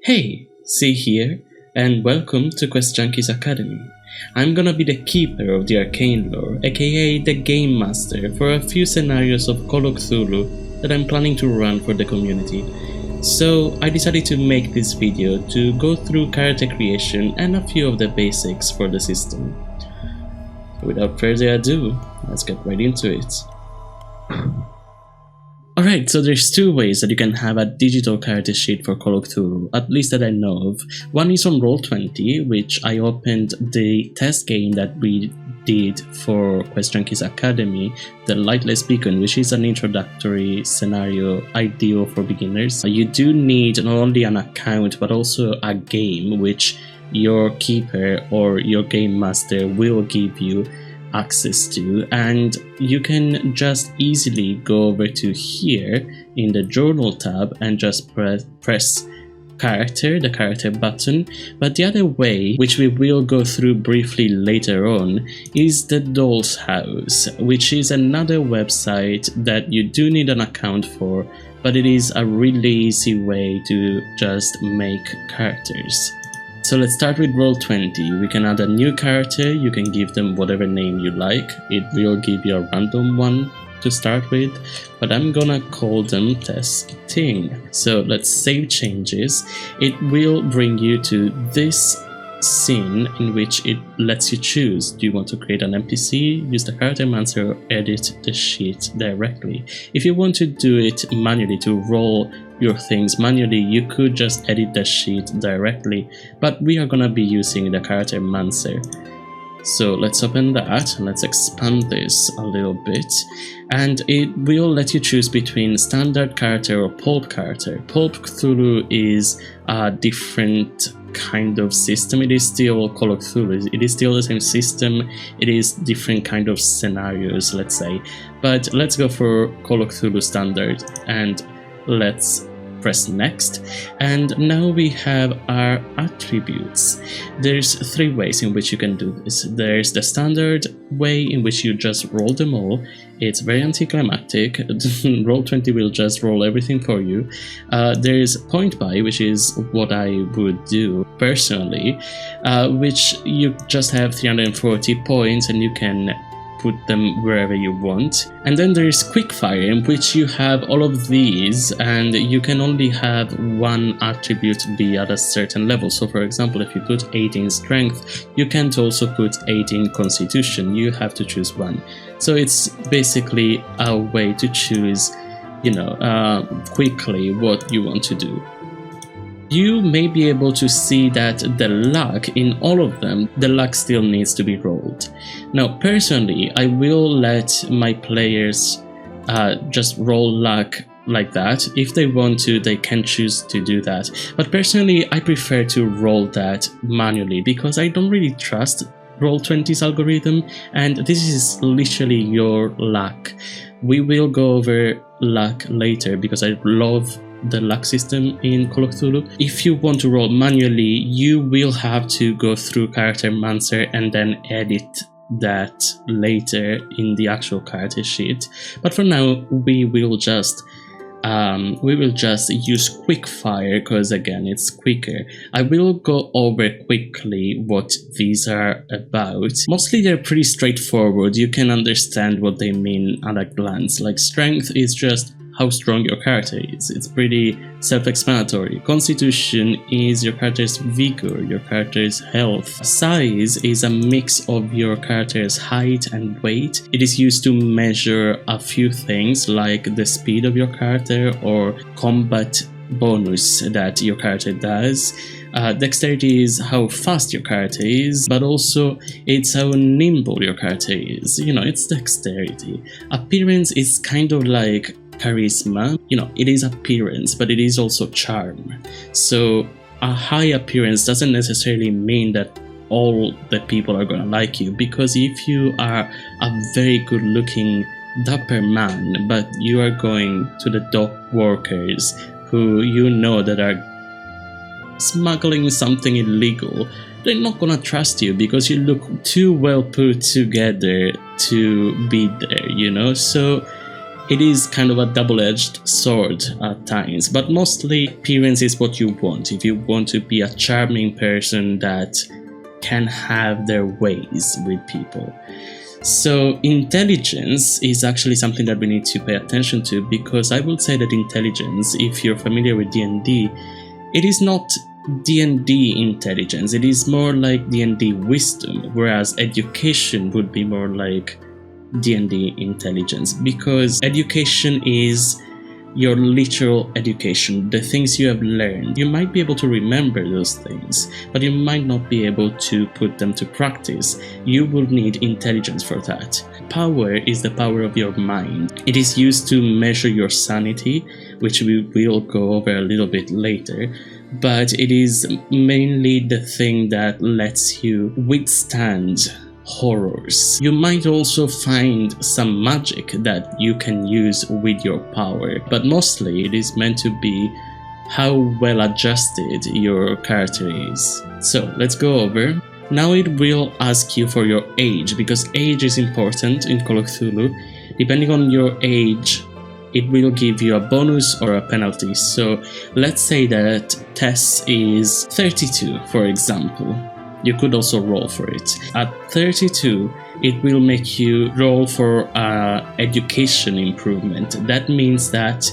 Hey, see here, and welcome to Quest Junkies Academy. I'm gonna be the keeper of the arcane lore, aka the game master for a few scenarios of Call of Cthulhu that I'm planning to run for the community. So I decided to make this video to go through character creation and a few of the basics for the system. Without further ado, let's get right into it. Alright, so there's two ways that you can have a digital character sheet for Call of Cthulhu, at least that I know of. One is on Roll20, which I opened the test game that we did for Quest Junkies Academy, the Lightless Beacon, which is an introductory scenario ideal for beginners. You do need not only an account but also a game which your keeper or your game master will give you access to, and you can just easily go over to here in the journal tab and just press character, the character button. But the other way, which we will go through briefly later on, is the Dhole's House, which is another website that you do need an account for, but it is a really easy way to just make characters. So let's start with Roll20. We can add a new character, you can give them whatever name you like. It will give you a random one to start with, but I'm gonna call them Testing. So let's save changes. It will bring you to this scene in which it lets you choose. Do you want to create an NPC, use the character mancer, or edit the sheet directly? If you want to do it manually, to roll your things manually, you could just edit the sheet directly, but we are gonna be using the character mancer. So let's open that and let's expand this a little bit, and it will let you choose between standard character or pulp character. Pulp Cthulhu is a different kind of system. It is still Call of Cthulhu, it is still the same system, it is different kind of scenarios, let's say, but let's go for Call of Cthulhu standard and let's press next. And now we have our attributes. There's three ways in which you can do this. There's the standard way in which you just roll them all. It's very anticlimactic. Roll20 will just roll everything for you. There's point buy, which is what I would do personally, which you just have 340 points and you can put them wherever you want. And then there's quickfire, in which you have all of these and you can only have one attribute be at a certain level. So for example, if you put 18 strength, you can't also put 18 constitution, you have to choose one. So it's basically a way to choose, quickly what you want to do. You may be able to see that the luck in all of them, the luck still needs to be rolled. Now, personally, I will let my players just roll luck like that. If they want to, they can choose to do that. But personally, I prefer to roll that manually because I don't really trust Roll20's algorithm, and this is literally your luck. We will go over luck later because I love the luck system in Call of Cthulhu. If you want to roll manually, you will have to go through character mancer and then edit that later in the actual character sheet. But for now, we will just use quickfire because again it's quicker. I will go over quickly what these are about. Mostly they're pretty straightforward. You can understand what they mean at a glance. Like strength is just how strong your character is. It's pretty self-explanatory. Constitution is your character's vigor, your character's health. Size is a mix of your character's height and weight. It is used to measure a few things like the speed of your character or combat bonus that your character does. Dexterity is how fast your character is, but also it's how nimble your character is. It's dexterity. Appearance is kind of like charisma. It is appearance, but it is also charm. So a high appearance doesn't necessarily mean that all the people are gonna like you, because if you are a very good looking dapper man, but you are going to the dock workers who that are smuggling something illegal, they're not gonna trust you because you look too well put together to be there, So It is kind of a double-edged sword at times, but mostly appearance is what you want. If you want to be a charming person that can have their ways with people. So intelligence is actually something that we need to pay attention to, because I would say that intelligence, if you're familiar with D&D, it is not D&D intelligence, it is more like D&D wisdom, whereas education would be more like D&D intelligence, because education is your literal education, the things you have learned. You might be able to remember those things, but you might not be able to put them to practice. You will need intelligence for that. Power is the power of your mind. It is used to measure your sanity, which we will go over a little bit later, but it is mainly the thing that lets you withstand horrors. You might also find some magic that you can use with your power, but mostly it is meant to be how well adjusted your character is. So let's go over. Now it will ask you for your age, because age is important in Call of Cthulhu. Depending on your age, it will give you a bonus or a penalty. So let's say that Tess is 32, for example. You could also roll for it. At 32, it will make you roll for education improvement. That means that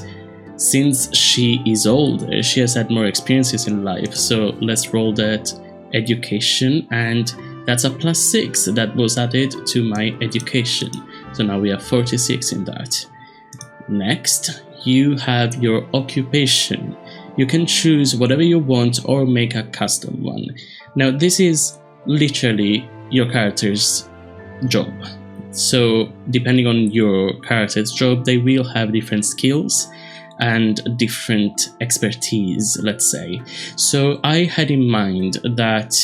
since she is older, she has had more experiences in life. So let's roll that education, and that's a +6 that was added to my education. So now we have 46 in that. Next, you have your occupation. You can choose whatever you want or make a custom one. Now this is literally your character's job. So depending on your character's job, they will have different skills and different expertise, let's say. So I had in mind that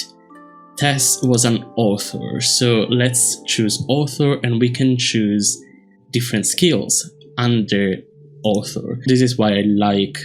Tess was an author. So let's choose author, and we can choose different skills under author. This is why I like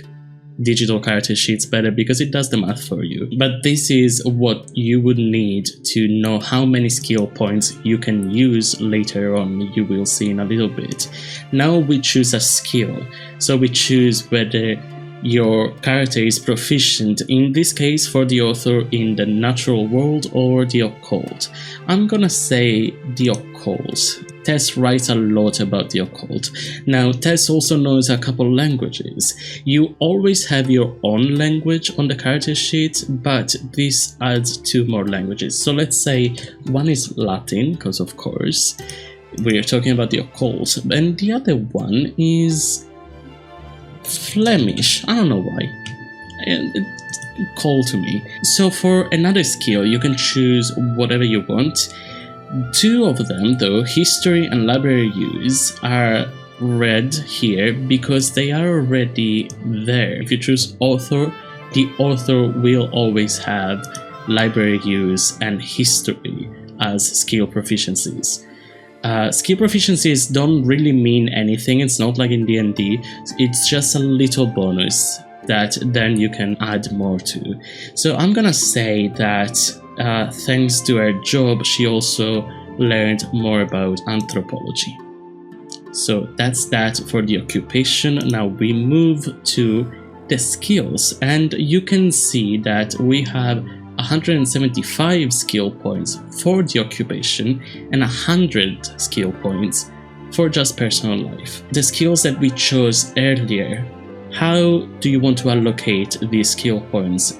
digital character sheets better, because it does the math for you. But this is what you would need to know how many skill points you can use later on. You will see in a little bit. Now we choose a skill. So we choose whether your character is proficient, in this case for the author, in the natural world or the occult. I'm gonna say the occult. Tess writes a lot about the occult. Now, Tess also knows a couple languages. You always have your own language on the character sheet, but this adds 2 more languages. So let's say one is Latin, because of course we're talking about the occult, and the other one is Flemish. I don't know why. It's cold to me. So for another skill, you can choose whatever you want. 2 of them, though, history and library use, are red here because they are already there. If you choose author, the author will always have library use and history as skill proficiencies. Skill proficiencies don't really mean anything. It's not like in D&D. It's just a little bonus that then you can add more to. So I'm gonna say that thanks to her job, she also learned more about anthropology. So that's that for the occupation. Now we move to the skills, and you can see that we have 175 skill points for the occupation and 100 skill points for just personal life. The skills that we chose earlier, how do you want to allocate these skill points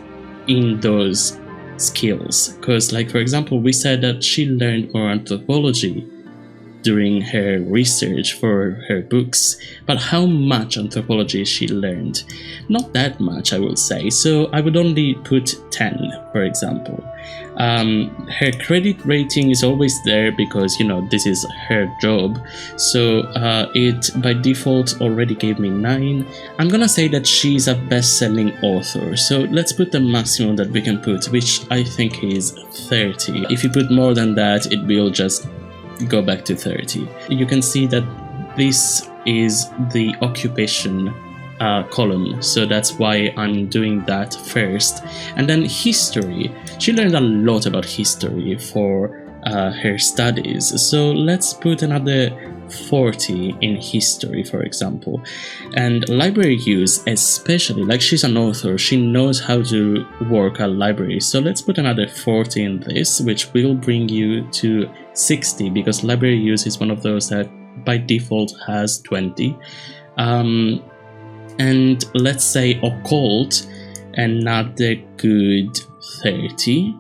in those skills? Because, like, for example, we said that she learned more anthropology during her research for her books, but how much anthropology she learned? Not that much, I will say. So I would only put 10, for example. Her credit rating is always there because, you know, this is her job. So it by default already gave me 9. I'm gonna say that she's a best-selling author. So let's put the maximum that we can put, which I think is 30. If you put more than that, it will just go back to 30. You can see that this is the occupation column, so that's why I'm doing that first. And then history, she learned a lot about history for her studies, so let's put another 40 in history, for example. And library use, especially, like, she's an author, she knows how to work a library. So let's put another 40 in this, which will bring you to 60, because library use is one of those that by default has 20. And let's say occult, another good 30.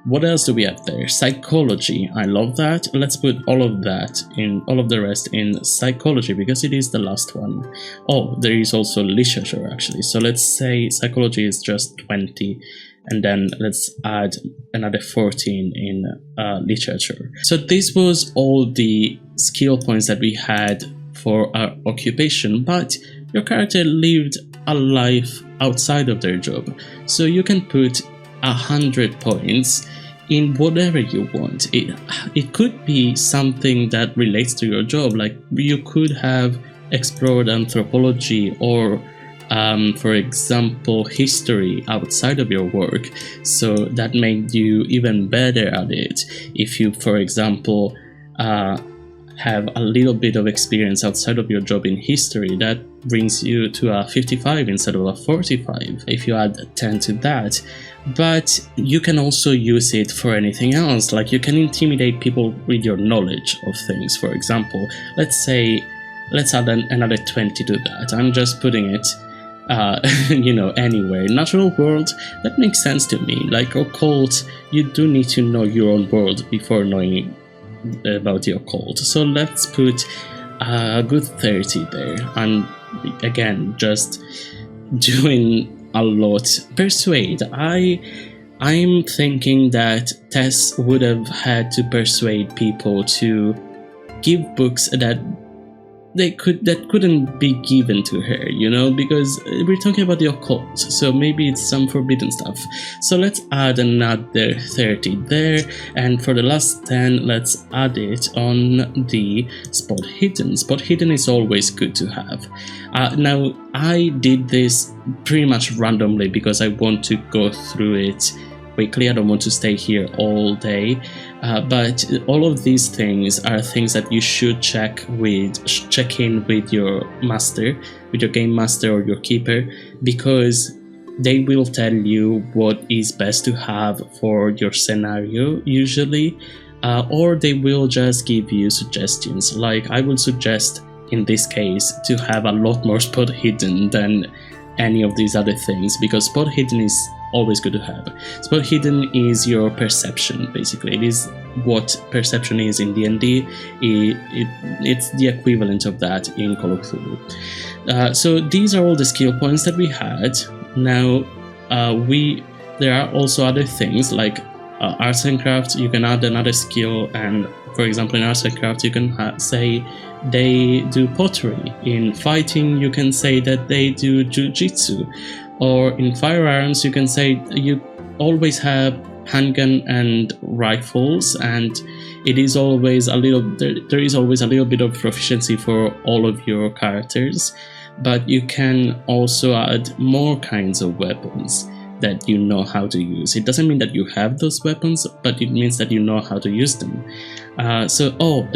What else do we have there? Psychology, I love that. Let's put all of the rest in psychology, because it is the last one. Oh, there is also literature, actually. So let's say psychology is just 20, and then let's add another 14 in literature. So this was all the skill points that we had for our occupation, but your character lived a life outside of their job. So you can put 100 points in whatever you want. It could be something that relates to your job, like you could have explored anthropology or for example history outside of your work, so that made you even better at it. If you, for example, have a little bit of experience outside of your job in history, that brings you to a 55 instead of a 45 if you add 10 to that. But you can also use it for anything else, like you can intimidate people with your knowledge of things. For example, let's add another 20 to that. I'm just putting it anywhere. Natural world, that makes sense to me. Like occult, you do need to know your own world before knowing about the occult. So let's put a good 30 there. And again, just doing a lot. Persuade, I'm thinking that Tess would have had to persuade people to give books that couldn't be given to her, because we're talking about the occult, so maybe it's some forbidden stuff. So let's add another 30 there, and for the last 10, let's add it on the spot hidden. Spot hidden is always good to have. Now, I did this pretty much randomly because I want to go through it quickly. I don't want to stay here all day. But all of these things are things that you should check in with your master, with your game master or your keeper, because they will tell you what is best to have for your scenario usually, or they will just give you suggestions. Like I will suggest in this case to have a lot more spot hidden than any of these other things, because spot hidden is always good to have. Spot hidden is your perception, basically. It is what perception is in D&D. It's the equivalent of that in Call of Cthulhu. So these are all the skill points that we had. Now, there are also other things like arts and crafts. You can add another skill, and for example, in arts and crafts, you can say they do pottery. In fighting, you can say that they do jujitsu. Or in firearms, you can say you always have handgun and rifles, and it is always there is always a little bit of proficiency for all of your characters. But you can also add more kinds of weapons that you know how to use. It doesn't mean that you have those weapons, but it means that you know how to use them.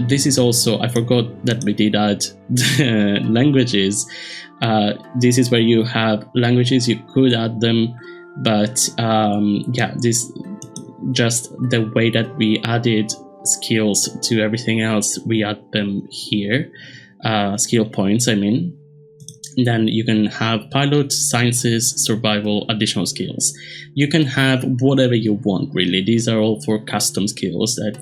This is also, I forgot that we did add languages. This is where you have languages, you could add them, but this just the way that we added skills to everything else, we add them here, skill points, I mean. Then you can have pilot, sciences, survival, additional skills. You can have whatever you want, really. These are all for custom skills that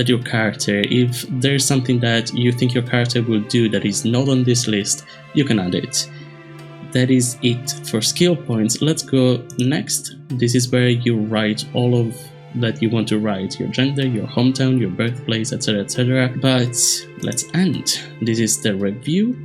your character, if there's something that you think your character will do that is not on this list, you can add it. That is it for skill points. Let's go next. This is where you write all of that you want to write, your gender, your hometown, your birthplace, etc., etc. But let's end. This is the review.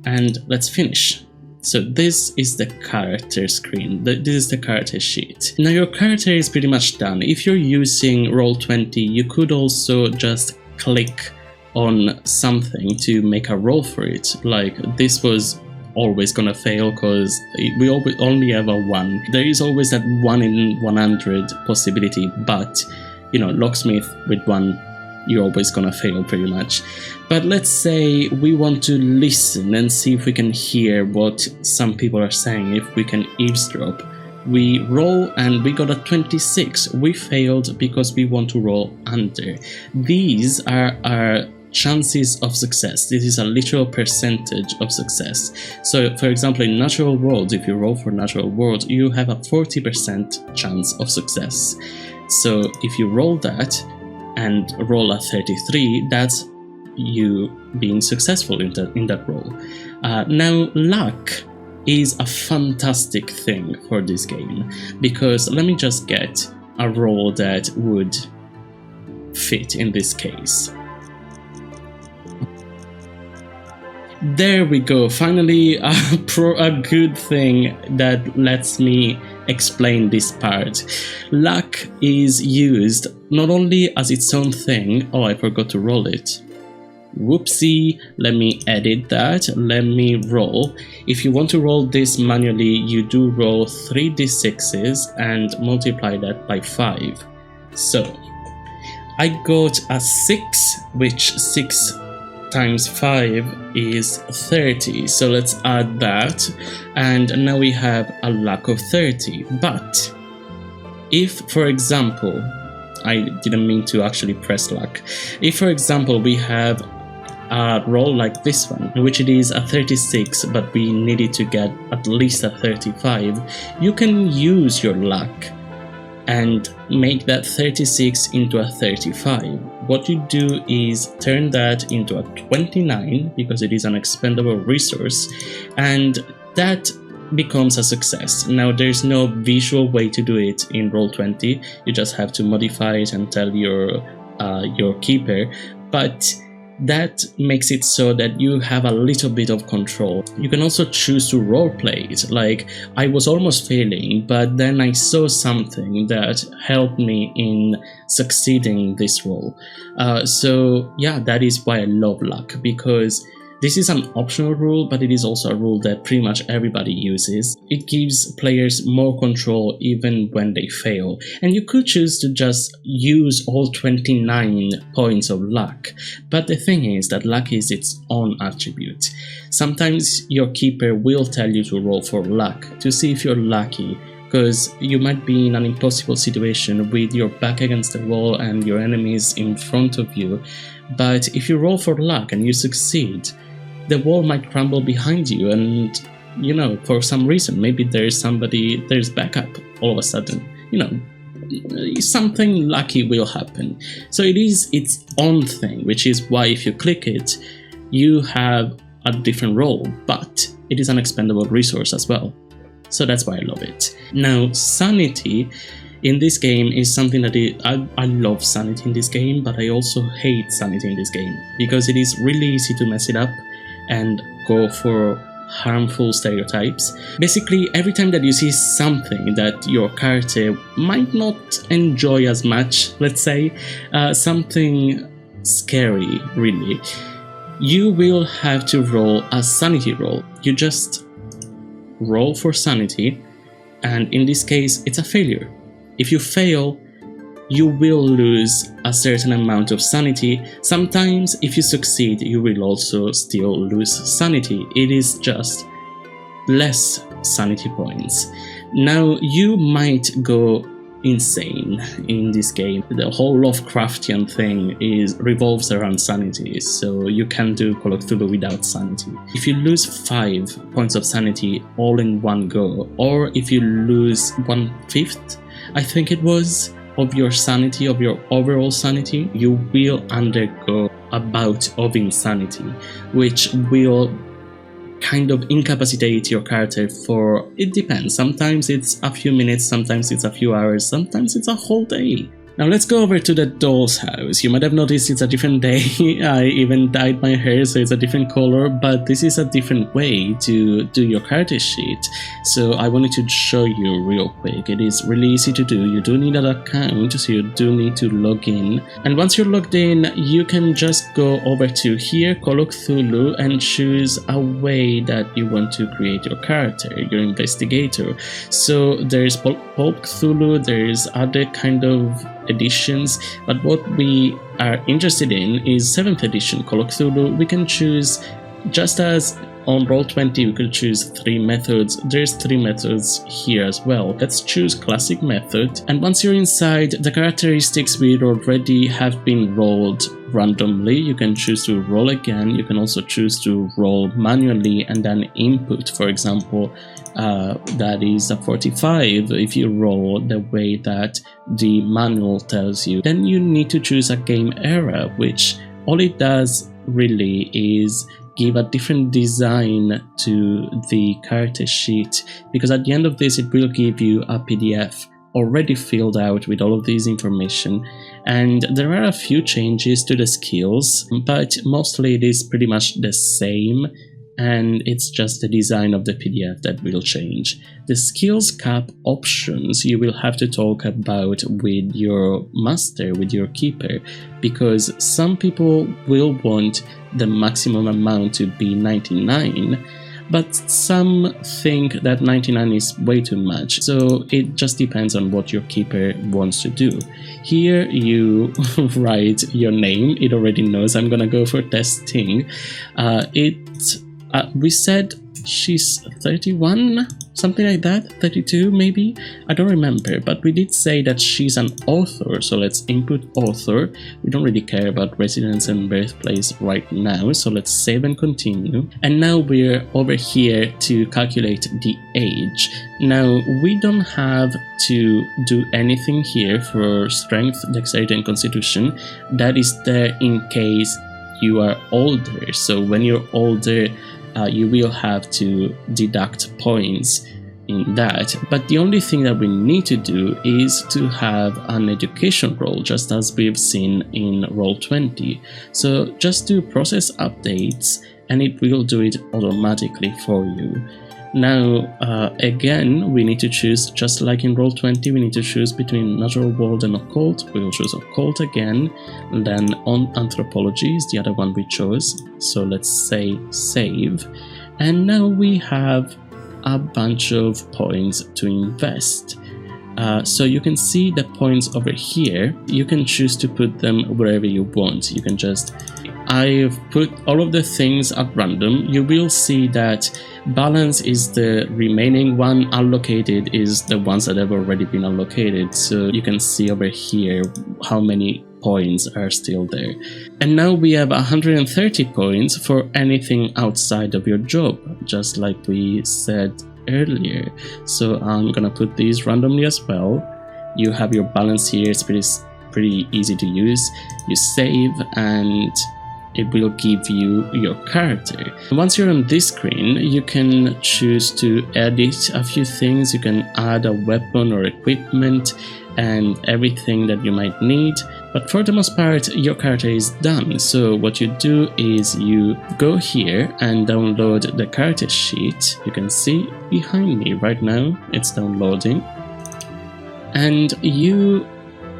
And let's finish. So this is the character screen. This is the character sheet. Now your character is pretty much done. If you're using Roll20, you could also just click on something to make a roll for it. Like this was always gonna fail because we only have a 1. There is always that 1 in 100 possibility, but locksmith with 1 you're always gonna fail pretty much. But let's say we want to listen and see if we can hear what some people are saying, if we can eavesdrop. We roll and we got a 26. We failed because we want to roll under. These are our chances of success. This is a literal percentage of success. So for example, in natural worlds, if you roll for natural world, you have a 40% chance of success. So if you roll that and roll a 33, that's you being successful in that roll. Now luck is a fantastic thing for this game, because let me just get a roll that would fit in this case. There we go, finally a good thing that lets me explain this part. Luck is used not only as its own thing. Oh, I forgot to roll it. Whoopsie, let me edit that, let me roll. If you want to roll this manually, you do roll 3d6s and multiply that by 5. So I got a 6, which 6 times 5 is 30, so let's add that, and now we have a luck of 30. But if, for example, I didn't mean to actually press luck, if for example we have a roll like this one, which it is a 36, but we needed to get at least a 35, you can use your luck and make that 36 into a 35. What you do is turn that into a 29, because it is an expendable resource, and that becomes a success. Now there's no visual way to do it in Roll20, you just have to modify it and tell your keeper, but that makes it so that you have a little bit of control. You can also choose to roleplay it, like I was almost failing, but then I saw something that helped me in succeeding this role. So yeah, that is why I love luck, because this is an optional rule, but it is also a rule that pretty much everybody uses. It gives players more control even when they fail. And you could choose to just use all 29 points of luck. But the thing is that luck is its own attribute. Sometimes your keeper will tell you to roll for luck to see if you're lucky, because you might be in an impossible situation with your back against the wall and your enemies in front of you. But if you roll for luck and you succeed, the wall might crumble behind you, and you know, for some reason, maybe there's backup all of a sudden, you know, something lucky will happen. So it is its own thing, which is why if you click it, you have a different roll, but it is an expendable resource as well. So that's why I love it. Now, Sanity in this game is something that I love Sanity in this game, but I also hate Sanity in this game, because it is really easy to mess it up and go for harmful stereotypes. Basically, every time that you see something that your character might not enjoy as much, let's say, something scary, really, you will have to roll a Sanity roll. You just roll for Sanity, and in this case, it's a failure. If you fail, you will lose a certain amount of Sanity. Sometimes, if you succeed, you will also still lose Sanity. It is just less Sanity points. Now, you might go insane in this game. The whole Lovecraftian thing revolves around Sanity, so you can't do Call of Cthulhu without Sanity. If you lose 5 points of Sanity all in one go, or if you lose 1/5, I think it was, of your sanity, of your overall sanity, you will undergo a bout of insanity, which will kind of incapacitate your character for, it depends, sometimes it's a few minutes, sometimes it's a few hours, sometimes it's a whole day. Now let's go over to the Dhole's house. You might have noticed it's a different day. I even dyed my hair so it's a different color, but this is a different way to do your character sheet. So I wanted to show you real quick. It is really easy to do. You do need an account, so you do need to log in. And once you're logged in, you can just go over to here, Call of Cthulhu, and choose a way that you want to create your character, your investigator. So there's Pulp Cthulhu, there's other kind of editions, but what we are interested in is 7th edition Call of Cthulhu. We can choose, just as on Roll20 we could choose 3 methods, there's 3 methods here as well. Let's choose classic method, and once you're inside, the characteristics we already have been rolled randomly. You can choose to roll again, you can also choose to roll manually and then input, for example, that is a 45 if you roll the way that the manual tells you. Then you need to choose a game era, which all it does really is give a different design to the character sheet, because at the end of this it will give you a PDF already filled out with all of this information, and there are a few changes to the skills, but mostly it is pretty much the same, and it's just the design of the PDF that will change. The skills cap options you will have to talk about with your master, with your keeper, because some people will want the maximum amount to be 99, but some think that 99 is way too much, so it just depends on what your keeper wants to do. Here you write your name, it already knows I'm gonna go for testing. We said she's 31, something like that, 32 maybe, I don't remember, but we did say that she's an author, so let's input author. We don't really care about residence and birthplace right now, so let's save and continue. And now we're over here to calculate the age. Now we don't have to do anything here for strength, dexterity and constitution. That is there in case you are older, so when you're older you will have to deduct points in that, but the only thing that we need to do is to have an education roll, just as we've seen in Roll20. So just do process updates and it will do it automatically for you. Now again we need to choose, just like in Roll20, we need to choose between natural world and occult. We will choose occult again, and then on anthropology is the other one we chose, so let's say save, and now we have a bunch of points to invest. So you can see the points over here, you can choose to put them wherever you want. You can just, I've put all of the things at random. You will see that balance is the remaining one, allocated is the ones that have already been allocated. So you can see over here how many points are still there. And now we have 130 points for anything outside of your job, just like we said earlier. So I'm gonna put these randomly as well. You have your balance here, it's pretty easy to use. You save and it will give you your character. Once you're on this screen, you can choose to edit a few things. You can add a weapon or equipment and everything that you might need, but for the most part your character is done. So what you do is you go here and download the character sheet. You can see behind me right now it's downloading, and you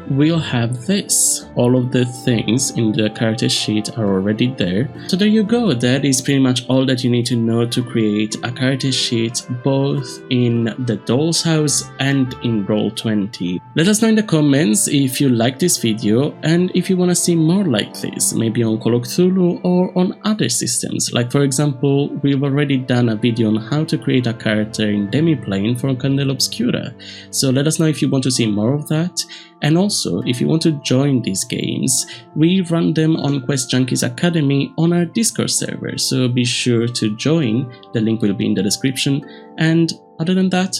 will have this. All of the things in the character sheet are already there. So there you go, that is pretty much all that you need to know to create a character sheet both in the Doll's House and in Roll20. Let us know in the comments if you like this video and if you want to see more like this, maybe on Call of Cthulhu or on other systems. Like for example, we've already done a video on how to create a character in Demiplane for Candela Obscura. So let us know if you want to see more of that. And also, if you want to join these games, we run them on Quest Junkies Academy on our Discord server, so be sure to join, the link will be in the description. And other than that,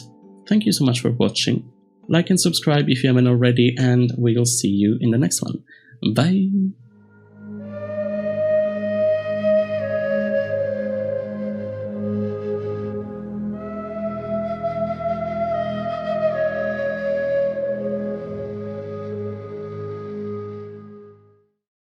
thank you so much for watching. Like and subscribe if you haven't already, and we'll see you in the next one. Bye!